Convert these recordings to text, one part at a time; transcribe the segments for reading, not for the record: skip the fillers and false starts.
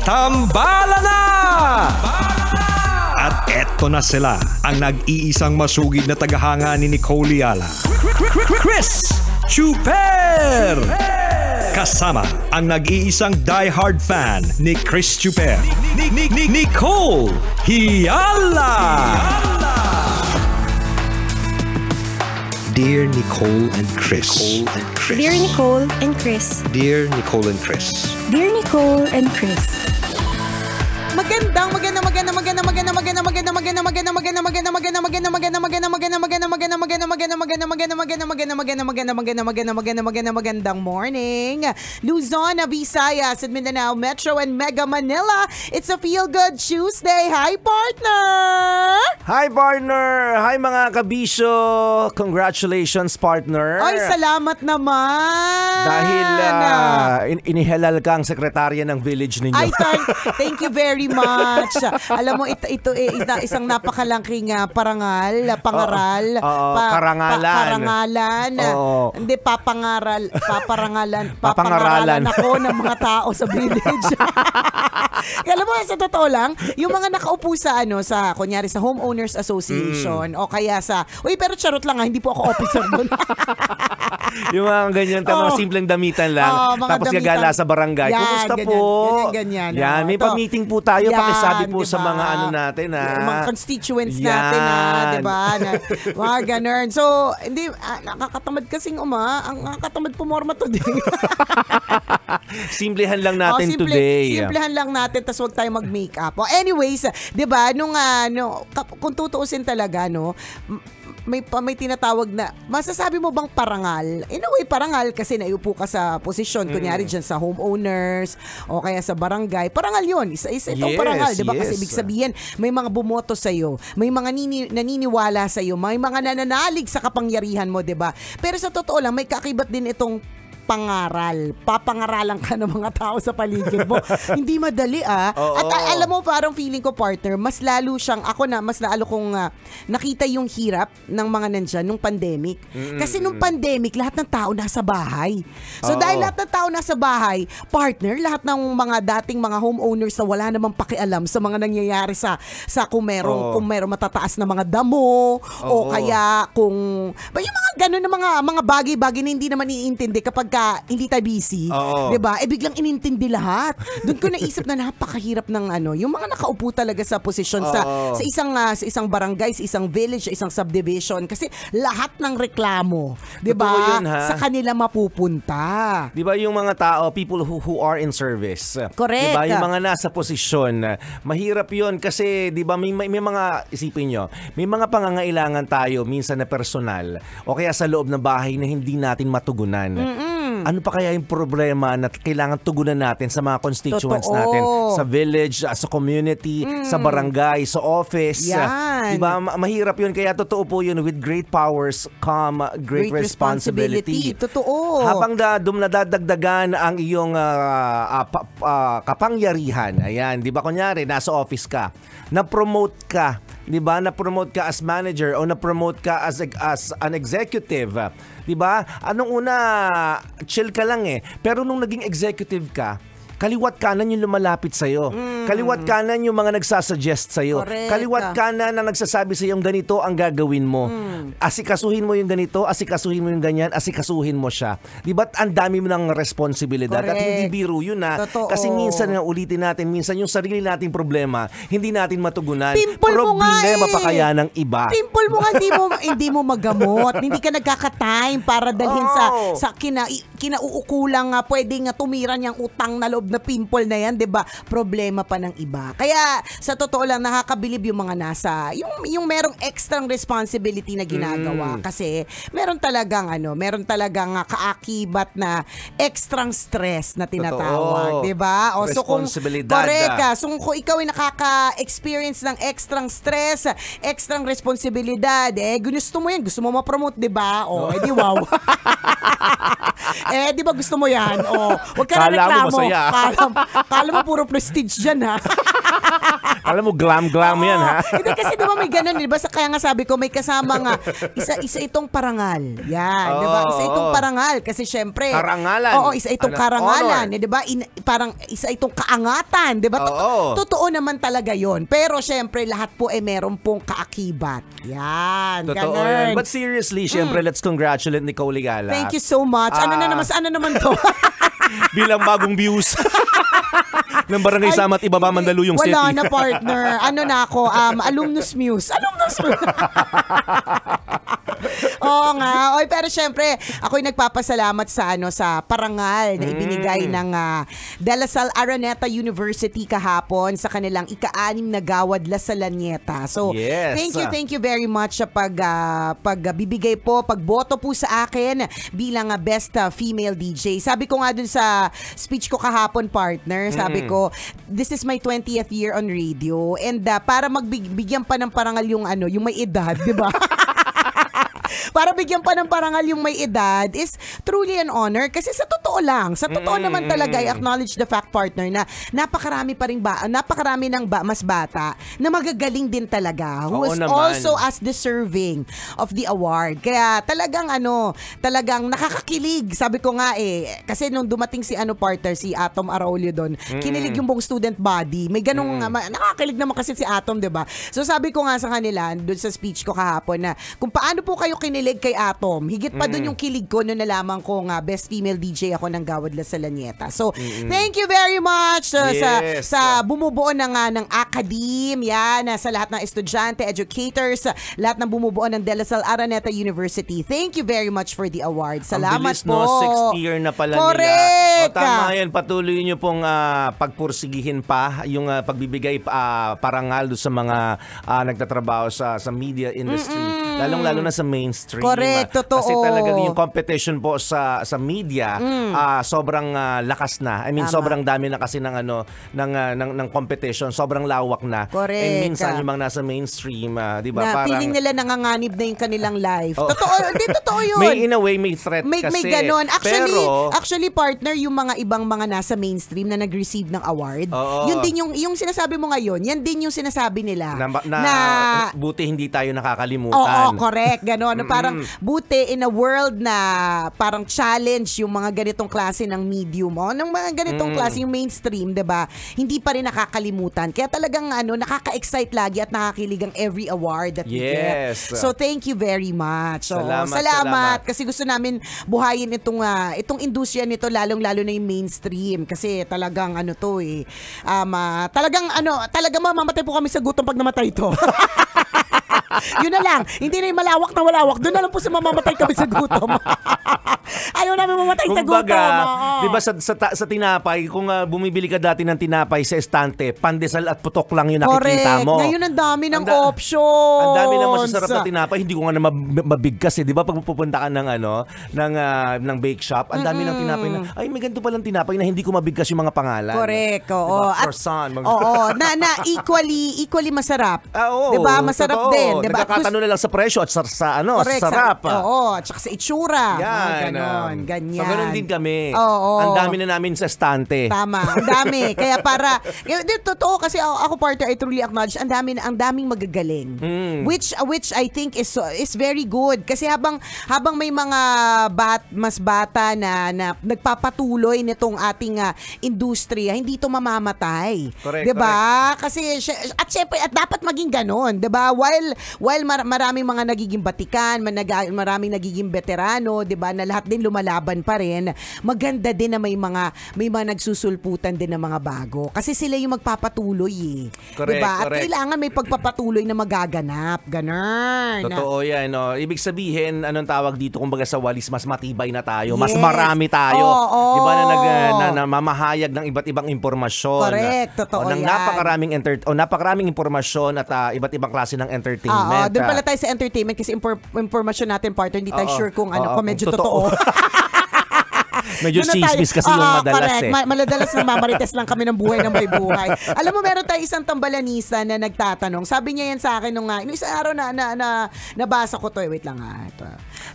Tambala na! At eto na sila, ang nag-iisang masugid na tagahanga ni Nicole Yala, Chris Chuper! Kasama ang nag-iisang die-hard fan ni Chris Chuper, Nicole Yala! Dear Nicole and Chris. Dear Nicole and Chris. Dear Nicole and Chris. Dear Nicole and Chris. Magandang morning, Luzon, Visayas, and Mindanao, Metro and Mega Manila. It's a Feel Good Tuesday. Hi, partner! Hi, partner! Hi, mga kabisyo! Congratulations, partner! Ay, salamat naman! Dahil inihalal ka ang sekretarya ng village ninyo. Ay, thank you very much. Alam mo, ito isang napakalaking pangaral. Parangalan. Hindi, papangaralan ako ng mga tao sa village. Alam mo, sa totoo lang, yung mga nakaupo sa kunyari sa Homeowners Association o kaya sa, pero charot lang hindi po ako officer doon. Yung mga ganyan, mga simpleng damitan lang. Tapos gagala sa barangay. Kumusta po? Ganyan. Yan, may pa-meeting po tayo. Pakisabi po sa mga natin. Mga constituents natin, di ba? Mga ganun. So, hindi, nakakatamad kasing ang nakakatamad pumorma today. Simplehan lang natin today. Simplehan lang natin, tas huwag tayo mag-makeup. Anyways, di ba, kung tutuusin talaga, may tinatawag na, masasabi mo bang parangal? In a way, parangal kasi naiupo ka sa posisyon, kunyari dyan sa homeowners o kaya sa barangay. Parangal yun. Isa itong parangal, di ba? Kasi ibig sabihin, may mga bumoto sa'yo, may mga naniniwala sa'yo, may mga nananalig sa kapangyarihan mo, di ba? Pero sa totoo lang, may kakibat din itong pangaral. Papangaralan ka ng mga tao sa paligid mo. Hindi madali At alam mo, parang feeling ko, partner, mas lalo kong nakita yung hirap ng mga nandyan nung pandemic. Kasi nung pandemic, lahat ng tao nasa bahay. So dahil lahat ng tao nasa bahay, partner, lahat ng mga dating mga homeowners na wala namang pakialam sa mga nangyayari sa kung merong matataas na mga damo o kaya kung yung mga ganun na mga bagay-bagay na hindi naman iintindi kapag hindi tayo busy, diba? Biglang inintindi lahat. Doon ko naisip na napakahirap ng yung mga nakaupo talaga sa posisyon sa isang barangay, sa isang village, sa isang subdivision. Kasi lahat ng reklamo, diba? Sa kanila mapupunta. Diba yung mga tao, people who are in service. Correct. Diba yung mga nasa posisyon. Mahirap yun kasi, diba, may mga, isipin nyo, may mga pangangailangan tayo minsan na personal o kaya sa loob ng bahay na hindi natin matugunan. Ano pa kaya yung problema na kailangan tugunan natin sa mga constituents natin? Sa village, sa community, sa barangay, sa office. Yan. Diba? Mahirap yun. Kaya totoo po yun. With great powers come great responsibility. Totoo. Habang nadadagdagan ang iyong kapangyarihan. Ayan. Diba kunyari, nasa office ka. Na-promote ka. Diba? Na-promote ka as manager o na-promote ka as an executive. Diba? Anong una, chill ka lang Pero nung naging executive ka, kaliwat kanan yung lumalapit sa'yo. Kaliwat kanan yung mga nagsasuggest sa'yo. Correct. Kaliwat kanan na nagsasabi sa'yo ganito ang gagawin mo. Asikasuhin mo yung ganito, asikasuhin mo yung ganyan, asikasuhin mo siya. Di ba? Ang dami mo ng responsibilidad. Correct. At hindi biro yun Totoo. Kasi minsan nga ulitin natin, minsan yung sarili nating problema, hindi natin matugunan. Pimple mo nga Problema pa kaya ng iba. Pimple mo nga, hindi mo magamot. Hindi ka nagkaka-time para dalhin sa kinauukulang pwedeng tumira niyang utang na loob na pimple na yan, 'di ba? Problema pa ng iba. Kaya sa totoo lang nakakabilib yung mga nasa yung merong extrang responsibility na ginagawa kasi meron talagang kaakibat na extrang stress na tinatawag, 'di ba? O so kung correct so kung ikaw ay nakaka-experience ng extrang stress, extrang responsibilidad, gusto mo yan, gusto mo ma-promote, 'di ba? O edi wow. Di ba gusto mo yan? Huwag ka na reklamo. Kala mo puro prestige dyan, ha? Alam mo, glam-glam yan, ha? Hindi kasi di ba may ganun, di ba? Kaya nga sabi ko, may kasama nga, isa itong parangal. Yan, di ba? Isa itong parangal. Kasi syempre, karangalan. Oo, isa itong karangalan. Di ba? Parang isa itong kaangatan. Di ba? Totoo naman talaga yon. Pero syempre, lahat po meron pong kaakibat. Yan, Totoo ganun. yan. But seriously, syempre, let's congratulate Nicole Gala. Thank you so much. Ano naman to? Bilang bagong views ng Barangay Samat Ibaba, Mandaluyong City. Wala na, partner. Ano na ako? Alumnus Muse. Oo nga. Oy, pero syempre, ako'y nagpapasalamat sa parangal na ibinigay ng De La Salle Araneta University kahapon sa kanilang ika-6 na Gawad La Salanieta. So, yes. thank you very much sa pagbibigay po, pagboto po sa akin bilang best female DJ. Sabi ko nga dun sa speech ko kahapon, partner, sabi ko, this is my 20th year on radio, and para magbigyan pa ng parangal yung may edad, di ba? Para bigyan pa ng parangal yung may edad is truly an honor kasi sa totoo naman talaga I acknowledge the fact, partner, na napakarami ng mas bata na magagaling din talaga who is also as deserving of the award. Kaya talagang nakakakilig. Sabi ko nga kasi nung dumating si partner, si Atom Araulio doon, kinilig yung buong student body. May ganung nakakilig naman kasi si Atom, 'di ba? So sabi ko nga sa kanila doon sa speech ko kahapon na kung paano po kayo kinilig kay Atom, higit pa doon yung kilig ko nung nalaman ko nga best female DJ ako ng Gawad La Salanieta. So, thank you very much sa bumubuo ng academe, sa lahat ng estudyante, educators, lahat ng bumubuo ng De La Salle Araneta University. Thank you very much for the award. Salamat ang bilis, po. No? 6th year na pala Correct. nila. Tama yan. Patuloy nyo pong pagpursigihin pa yung pagbibigay parangal sa mga nagtatrabaho sa media industry. Lalong-lalo na sa mainstream. Correct, totoo. Kasi talagang yung competition po sa media sobrang lakas na. I mean, sobrang dami na kasi ng competition, sobrang lawak na. Correct. And minsan yung mga nasa mainstream, 'di ba? Parang feeling nila nanganganib na yung kanilang life. Totoo yun. In a way may threat kasi. May ganon. Actually, partner, yung mga ibang mga nasa mainstream na nag-receive ng award, yun din yung sinasabi mo ngayon, yan din yung sinasabi nila. Na buti hindi tayo nakakalimutan. Oo, correct. Ganon. Parang buti in a world na parang challenge yung mga ganitong klase ng medium ng mga ganitong klase yung mainstream, 'di ba? Hindi pa rin nakakalimutan. Kaya talagang nakaka-excite lagi at nakakilig ang every award that we get. So thank you very much. Salamat kasi gusto namin buhayin itong industriya nito, lalong-lalo na yung mainstream kasi talagang talagang mamamatay po kami sa gutom pag namatay ito. Yun na lang. Hindi na yung malawak na walawak. Doon na lang po sa mamamatay kami sa gutom. Ayaw namin mamatay sa gutom. Di ba sa tinapay, kung bumibili ka dati ng tinapay sa estante, pandesal at putok lang yung nakikita mo. Ngayon ang dami ng options. Ang dami ng masasarap na tinapay. Hindi ko nga na mabigkas Di ba pag pupunta ka ng bake shop, ang dami ng tinapay na, ay may ganito palang tinapay na hindi ko mabigkas yung mga pangalan. Correct. Oo. Diba? Croissant. Na equally masarap. Oo. Diba? Masarap din. Diba? Nagkakatano na lang sa presyo at sa sarap. Oo. At saka sa itsura. Yan. Ganyan. So, ganun din kami. Oo. Ang dami na namin sa estante. Tama. Ang dami. Kaya totoo kasi ako, partner, I truly acknowledge, ang daming magagaling. Which I think is very good. Kasi habang may mga mas bata na nagpapatuloy nitong ating industriya, hindi ito mamamatay. Correct. Diba? Kasi, at syempre, at dapat maging ganon. Diba? While maraming mga nagiging batikan, maraming nagiging veterano, diba, na lahat din lumalaban pa rin, maganda din na may mga nagsusulputan din ng mga bago. Kasi sila yung magpapatuloy Correct, diba? At correct. kailangan may pagpapatuloy na magaganap. Ganon. Totoo yan. No? Ibig sabihin, anong tawag dito, kumbaga sa walis, mas matibay na tayo, mas marami tayo. Diba na mamahayag ng iba't ibang impormasyon. Correct, totoo yan. Napakaraming impormasyon at iba't ibang klase ng entertainment. Doon pala tayo sa entertainment kasi impormasyon natin, partner, hindi tayo sure kung medyo totoo. Medyo Doon na tayo. chismis kasi yung madalas correct. eh. Maladalas na mamarites lang kami ng buhay ng may buhay. Alam mo, meron tayo isang tambalanista na nagtatanong. Sabi niya yan sa akin nung isang araw na nabasa ko to. Wait lang ha. Ito.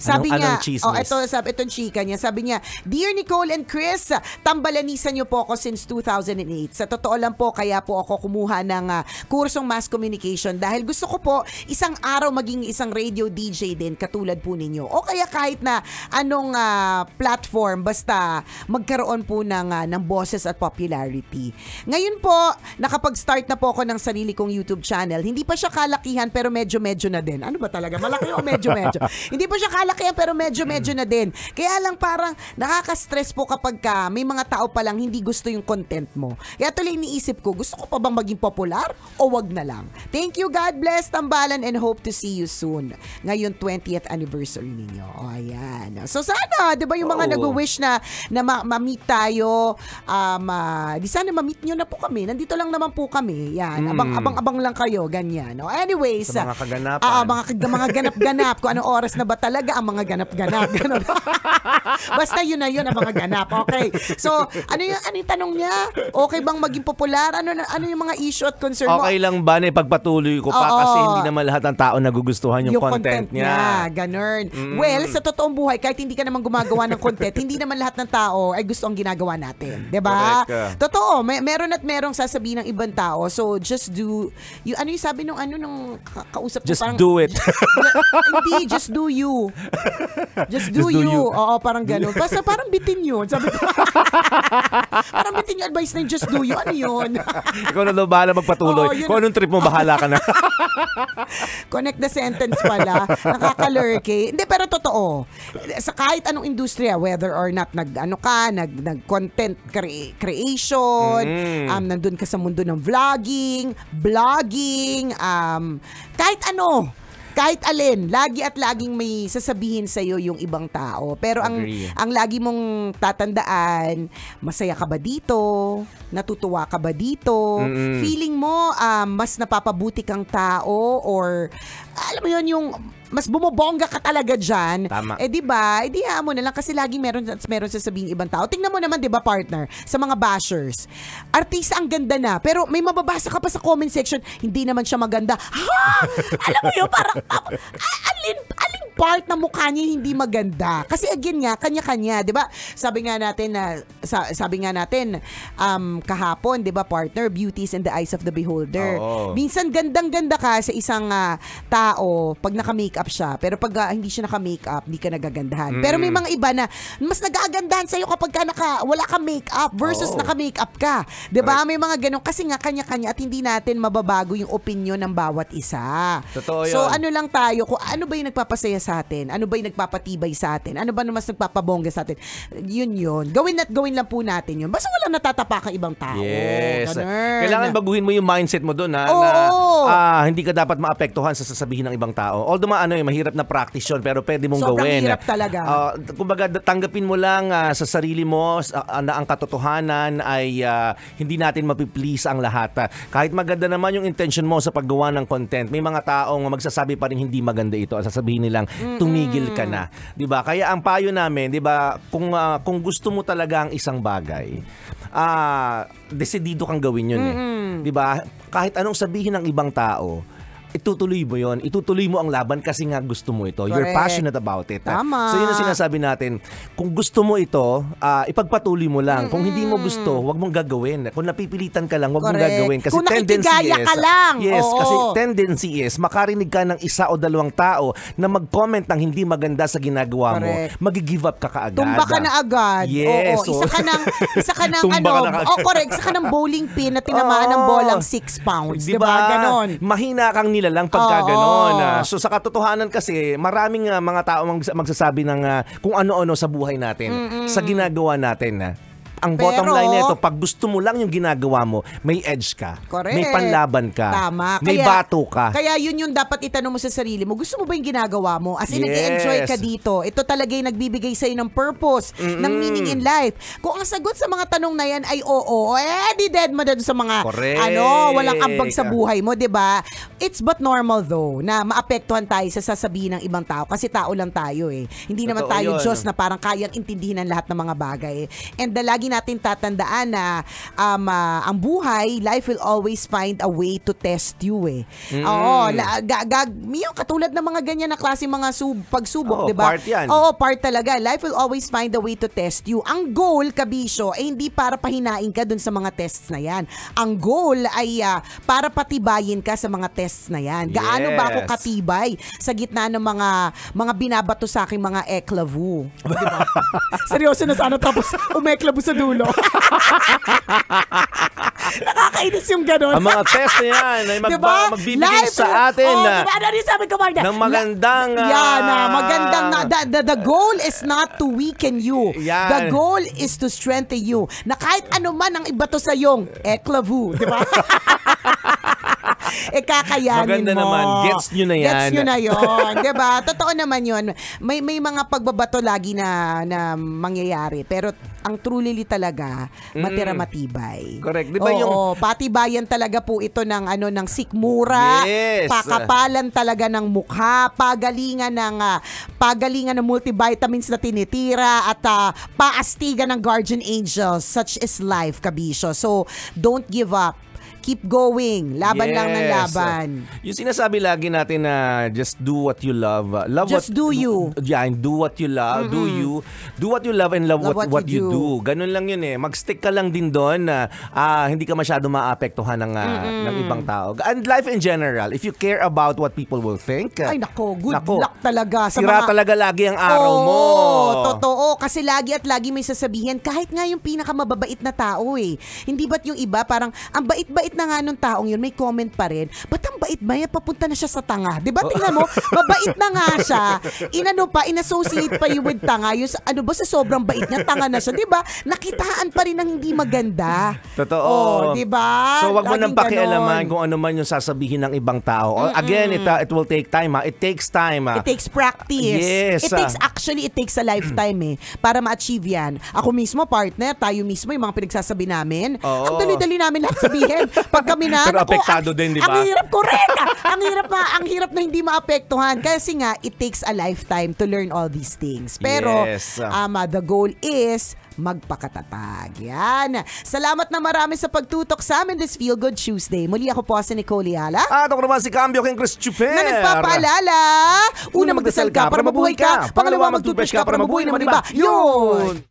Sabi niya, anong chismis? itong chika niya. Sabi niya, Dear Nicole and Chris, tambalanisan niyo po ako since 2008. Sa totoo lang po, kaya po ako kumuha ng kursong mass communication dahil gusto ko po isang araw maging isang radio DJ din katulad po ninyo. O kaya kahit na anong platform, basta magkaroon po ng boses at popularity. Ngayon po, nakapag-start na po ako ng sarili kong YouTube channel. Hindi pa siya kalakihan pero medyo-medyo na din. Ano ba talaga? Malaki o medyo-medyo? Hindi pa siya kalakihan pero medyo-medyo na din. Kaya lang parang nakaka-stress po kapag may mga tao pa lang hindi gusto yung content mo. Kaya tuloy iniisip ko, gusto ko pa bang maging popular o wag na lang? Thank you, God bless, Tambalan, and hope to see you soon. Ngayon, 20th anniversary ninyo. O, ayan. So, sana, di ba yung mga nag-wish na ma-meet tayo, di sana ma-meet nyo na po kami. Nandito lang naman po kami. Yan. Abang-abang lang kayo. Ganyan. O, anyways. Sa mga kaganapan. Mga ganap-ganap. Kung anong oras na ba talaga ang mga ganap-ganap. Ganun. Basta yun na yun ang mga ganap. Okay. So, ano yung tanong niya? Okay bang maging popular? Ano yung mga issue at concern mo? Okay lang ba na ipagpatuloy ko pa kasi hindi naman lahat ng tao nagugustuhan yung content niya. Ganun. Well, sa totoong buhay, kahit hindi ka naman gumagawa ng content, hindi naman lahat ng tao ay gusto ang ginagawa natin. Diba? Totoo. Meron at merong sasabihin ng ibang tao. So, just do, ano yung sabi nung kausap ko? Just do it. Hindi, just do you. Just do you. Oo, parang ganun. Basta parang bitin yun. Sabi ko, parang bitin yung advice na yung just do you. Ano yun? Ikaw na daw bahala magpatuloy. Kung anong trip mo, bahala ka na. Connect the sentence pala. Nakakalurky. Hindi, pero totoo. Sa kahit anong industriya, whether or not nag-content creation, nandun ka sa mundo ng vlogging, kahit ano, kahit alin, lagi at laging may sasabihin sa iyo yung ibang tao. Pero ang lagi mong tatandaan, masaya ka ba dito? Natutuwa ka ba dito? Feeling mo mas napapabuti kang tao or alam mo yun yung mas bumobongga ka talaga dyan. Tama. Di ba? Di mo na lang kasi lagi meron sasabihin ibang tao. Tingnan mo naman, di ba, partner, sa mga bashers. Artista ang ganda na, pero may mababasa ka pa sa comment section, hindi naman siya maganda. Ha? Alam mo yun, parang aling part na mukha niya hindi maganda. Kasi again nga, kanya-kanya, di ba? Sabi nga natin kahapon, di ba, partner, beauty is in the eyes of the beholder. Minsan gandang-ganda ka sa isang tao pag naka-makeup siya, pero pag hindi siya naka-makeup, hindi ka nagagandahan. Pero may mga iba na mas nagagandahan sa'yo kapag wala kang makeup versus naka-makeup ka. Diba? May mga ganun. Kasi nga, kanya-kanya at hindi natin mababago yung opinion ng bawat isa. Totoo yun. So, ano lang tayo, kung ano ba yung nagpapasaya sa atin? Ano ba yung nagpapatibay sa atin? Ano ba mas nagpapabongga sa atin? Yun. Gawin lang po natin yun. Basta wala natatapak ang ibang tao. Yes. Ganun. Kailangan baguhin mo yung mindset mo doon na hindi ka dapat maapektuhan sa sasabihin ng ibang tao. Although mahirap na practice yun, pero pwede mong sobrang gawin. Sobrang hirap talaga. Kumbaga, tanggapin mo lang sa sarili mo na ang katotohanan ay hindi natin mapiplease ang lahat. Kahit maganda naman yung intention mo sa paggawa ng content, may mga taong magsasabi pa rin hindi maganda ito. Sasabihin nilang, tumigil ka na. Diba? Kaya ang payo namin, diba, kung gusto mo talaga ang isang bagay, desidido kang gawin yun. Diba? Kahit anong sabihin ng ibang tao, itutuloy mo yon, itutuloy mo ang laban kasi nga gusto mo ito. Correct. You're passionate about it. Tama. So yun ang sinasabi natin. Kung gusto mo ito, ipagpatuloy mo lang. Kung hindi mo gusto, wag mong gagawin. Kung napipilitan ka lang, wag mong gagawin. Kasi kung tendency nakikigaya ka lang. Yes, Oo. kasi tendency is makarinig ka ng isa o dalawang tao na mag-comment ng hindi maganda sa ginagawa mo. Magi-give up ka kaagad. Tumba ka na agad. Yes. Oo. Isa ka ng correct. Isa ka ng bowling pin na tinamaan ng bolang 6 pounds. Diba? Ganon. Mahina kang lang pagka ganon. So sa katotohanan kasi, maraming mga tao magsasabi ng kung ano-ano sa buhay natin, sa ginagawa natin. ang bottom Pero- line nito, pag gusto mo lang yung ginagawa mo, may edge ka. Correct. May panlaban ka. Tama. May bato ka. Kaya yun yung dapat itanong mo sa sarili mo. Gusto mo ba yung ginagawa mo? As in, Yes. nag-enjoy ka dito. Ito talaga yung nagbibigay sa'yo ng purpose, ng meaning in life. Kung ang sagot sa mga tanong na yan ay oo, di dead mo na dun sa mga, Correct. walang ambag sa buhay mo, di ba? It's but normal though, na maapektuhan tayo sa sasabihin ng ibang tao. Kasi tao lang tayo eh. Hindi naman Totoo tayo yun. Diyos na parang kayang intindihin ang lahat ng mga bagay. And lagi natin tatandaan na ang buhay, life will always find a way to test you eh. Oo, yung katulad ng mga ganyan na klase mga pagsubok, Oo, di ba? part yan. Oo, part talaga. Life will always find a way to test you. Ang goal, kabisyo, ay hindi para pahinain ka dun sa mga tests na yan. Ang goal ay para patibayin ka sa mga tests na yan. Gaano ba ako Yes. katibay sa gitna ng mga binabato sa aking mga eklavu? Diba? Seryoso na sana tapos umeklavu sa dulo. Nakakainis yung gano'n. Ang mga test na yan ay magbibigay sa atin diba? Ano rin sabi ko, Magda? ng magandang Magandang the goal is not to weaken you. Yan. The goal is to strengthen you. Na kahit ano man ang iba to sa yung eklavu, di ba? Kakayanin Maganda mo. naman. Gets nyo na yan. Gets nyo na yun. Diba? Totoo naman yun. May mga pagbabato lagi na mangyayari. Pero ang truly talaga, matira matibay. Correct. Diba Oo, patibayan talaga po ito ng sikmura, Yes. pakapalan talaga ng mukha, pagalingan ng multivitamins na tinitira, at paastigan ng guardian angels. Such is life, kabisyo. So, don't give up. Keep going. Laban lang ng laban. Yung sinasabi lagi natin na just do what you love. Just do you. Yeah, and do what you love. Do you. Do what you love and love what you do. Ganun lang yun eh. Mag-stick ka lang din doon na hindi ka masyado maapektuhan ng ibang tao. And life in general, if you care about what people will think. Ay nako, good luck talaga. Sira talaga lagi ang araw mo. Totoo. Kasi lagi may sasabihin, kahit nga yung pinakamababait na tao eh. Hindi ba't yung iba, parang ang bait-bait na nga nung taong yun, may comment pa rin, ba't ang bait ba yan? Papunta na siya sa tanga. Diba? Tingnan mo, mabait na nga siya. In-associate pa yung with tanga. Yung, sa sobrang bait niya, tanga na siya. Diba? Nakitaan pa rin ng hindi maganda. Totoo. Diba? So wag mo nang Laging pakialaman ganon. kung ano man yung sasabihin ng ibang tao. Again, it will take time. It takes time. It takes practice. Yes. It takes a lifetime para ma-achieve yan. Ako mismo, partner, tayo mismo, yung mga pinagsasabi namin, Oo. ang dali-dali namin lahat sabihin. Pag kami na, Pero naku, apektado din, di ba? Ang hirap, correct. ang hirap na hindi maapektuhan. Kasi nga, it takes a lifetime to learn all these things. Pero, Yes. the goal is magpakatatag. Yan. Salamat na marami sa pagtutok sa amin this Feel Good Tuesday. Muli ako po si Nicole Yala. At ako naman si Cambio King Chris Chuper. Na nagpapaalala, una magdasal ka para mabuhay ka, pangalawa magtutbrush ka para mabuhay naman iba. Yun!